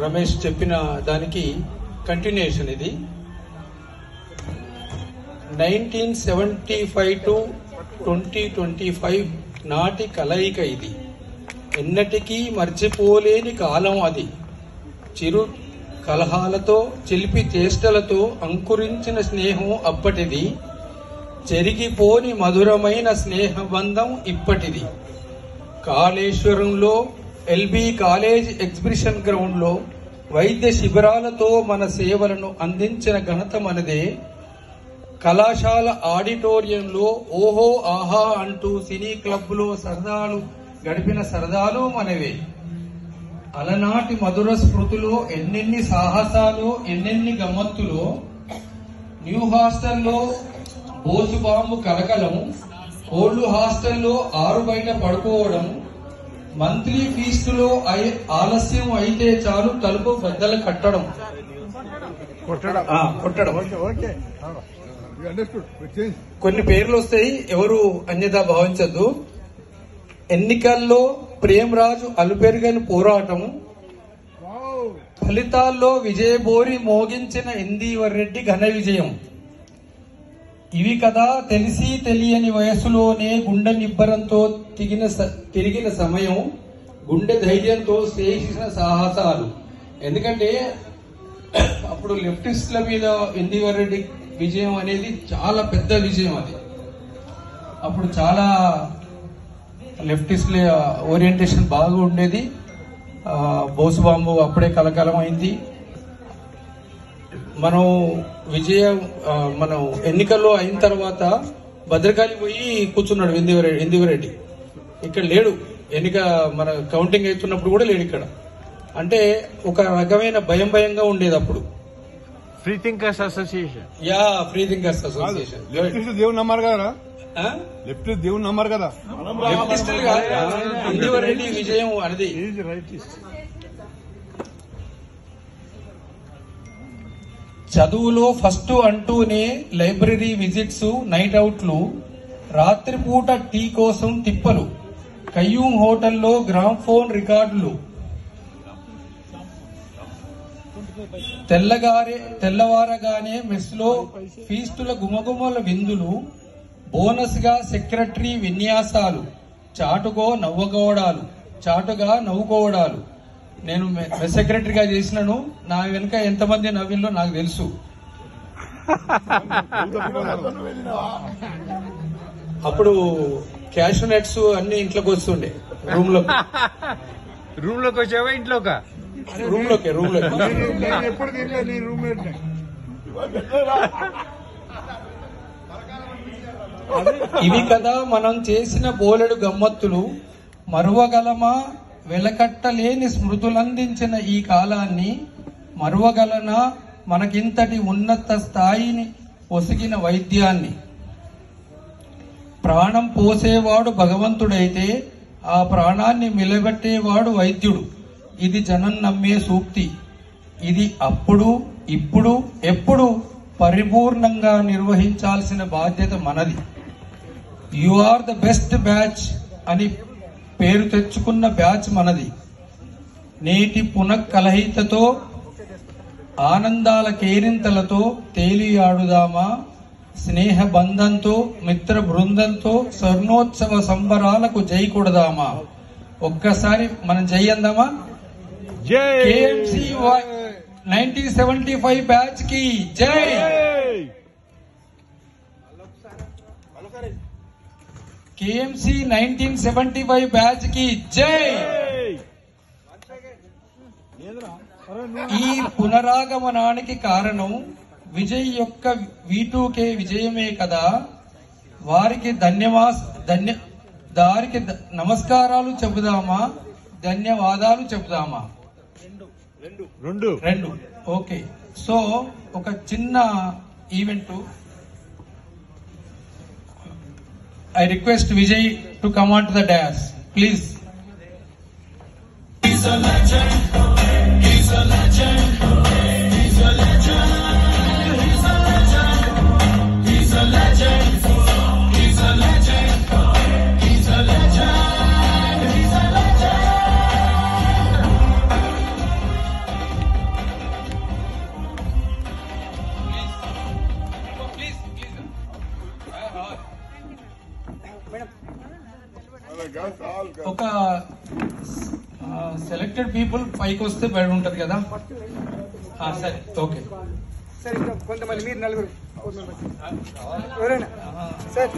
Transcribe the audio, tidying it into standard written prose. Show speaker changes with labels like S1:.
S1: రమేష్ చెప్పిన దానికి కంటిన్యూషన్ ఇది. 1975 to 2025 నాటి కలయిక ఇది. ఎన్నటికీ మర్చిపోలేని కాలం అది. చిరు కలహాలతో చిలిపి చేష్టలతో అంకురించిన స్నేహం అప్పటిది. చెరిగిపోని మధురమైన స్నేహబంధం ఇప్పటిది. కాళేశ్వరంలో ఎల్బీ కాలేజ్ ఎగ్జిబిషన్ గ్రౌండ్ లో వైద్య శిబిరాలతో మన సేవలను అందించిన ఘనత మనదే. కళాశాల ఆడిటోరియంలో ఓహో ఆహా అంటూ సినీ క్లబ్ లో సరదాలు గడిపిన సరదాలు మనవే. అలనాటి మధుర స్మృతులు ఎన్నెన్ని సాహసాలు ఎన్నెన్ని గమ్మత్తులో. న్యూ హాస్టల్లో బోసుబాంబు కలకలం, ఓల్డ్ హాస్టల్లో ఆరు బయట పడుకోవడం, మంత్లీ ఫీస్టులో ఆలస్యం అయితే చాలు తలుపు బద్దలు కట్టడం. కొన్ని పేర్లు వస్తాయి, ఎవరు అన్యథా భావించద్దు. ఎన్నికల్లో ప్రేమరాజు అలుపెరుగని పోరాటం, ఫలితాల్లో విజయబోరి మోగించిన ఇందీవర్ రెడ్డి ఘన విజయం. ఇవి కదా తెలిసి తెలియని వయసులోనే గుండె నిబ్బరంతో తిరిగిన సమయం, గుండె ధైర్యంతో చేసిన సాహసాలు. ఎందుకంటే అప్పుడు లెఫ్టిస్టుల మీద ఇందీవర్ రెడ్డి విజయం అనేది చాలా పెద్ద విజయం. అది అప్పుడు చాలా లెఫ్టిస్టుల ఓరియంటేషన్ బాగా ఉండేది. బోసుబాంబు అప్పుడే కలకాలం అయింది. మనం ఎన్నికల్లో అయిన తర్వాత భద్రకాళి పోయి కూర్చున్నాడు ఇందివరెడ్డి. ఇక్కడ లేడు, ఎన్నిక మన కౌంటింగ్ అవుతున్నప్పుడు కూడా లేడు ఇక్కడ. అంటే ఒక రకమైన భయంగా ఉండేది అప్పుడు.
S2: Free thinkers association.
S1: Yeah, free thinkers association.
S3: దేవుని నమ్మారు కదా, లెఫ్ట్ దేవుని నమ్మారు కదా.
S1: ఇందివరెడ్డి విజయం అనేది చదువులో ఫస్ట్ అంటూనే లైబ్రరీ విజిట్స్, నైట్ అవుట్లు, రాత్రిపూట టీ కోసం తిప్పలు, కయ్యూమ్ హోటల్లో గ్రామ్ఫోన్ రికార్డులు, తెల్లవారగానే మెస్ లో ఫీస్టుల గుమగుమల విందులు, బోనస్ గా సెక్రటరీ విన్యాసాలు, చాటుగా నవ్వుకోవడాలు. నేను మెస్ సెక్రటరీగా చేసినాను, నా వెనుక ఎంతమంది నవ్విల్లో నాకు తెలుసు. అప్పుడు క్యాష్ నెట్స్ అన్ని ఇంట్లోకి వస్తుండే. రూమ్
S2: లోకి వచ్చావా ఇంట్లోకి?
S1: రూమ్ లోకి
S3: ఎప్పుడు తినలేదు నీ రూమ్.
S1: ఇవి కదా మనం చేసిన బోలెడు గమ్మత్తులు. మరువగలమా వెలకట్టలేని స్మృతులందించిన ఈ కాలాన్ని, మరువగలనా మనకింతటి ఉన్నత స్థాయిని ఒసిగిన వైద్యాన్ని. ప్రాణం పోసేవాడు భగవంతుడైతే ఆ ప్రాణాన్ని నిలబెట్టేవాడు వైద్యుడు. ఇది జనం నమ్మే సూక్తి. ఇది అప్పుడు, ఇప్పుడు, ఎప్పుడు పరిపూర్ణంగా నిర్వహించాల్సిన బాధ్యత మనది. You are the best batch అని పేరు తెచ్చుకున్న బ్యాచ్ మనది. నేటి పునఃకలహితతో ఆనందాల కేరింతలతో తేలియాడుదామా, స్నేహ బంధంతో మిత్ర బృందంతో స్వర్ణోత్సవ సంబరాలకు జై కొడదామా. ఒక్కసారి మనం జై అందామా? కేఎంసీ 1975 బ్యాచ్ కి జై. కేఎంసీ 1975 బ్యాచ్ కి జై. ఈ పునరాగమనానికి కారణం విజయ్ యొక్క V2K విజయమే కదా. వారికి నమస్కారాలు చెబుదామా, ధన్యవాదాలు చెబుదామా? రెండు. ఓకే. సో ఒక చిన్న event. I request Vijay to come on to the dais, please. He's a legend. He's a legend. He's a legend. He's a legend. He's a legend. He's a legend. He's a legend. He's a legend. People పైకి వస్తే బయట ఉంటది కదా. సరే okay.
S4: సరే ఇంకా కొంతమంది మీరు నలుగురు ఎవరైనా సార్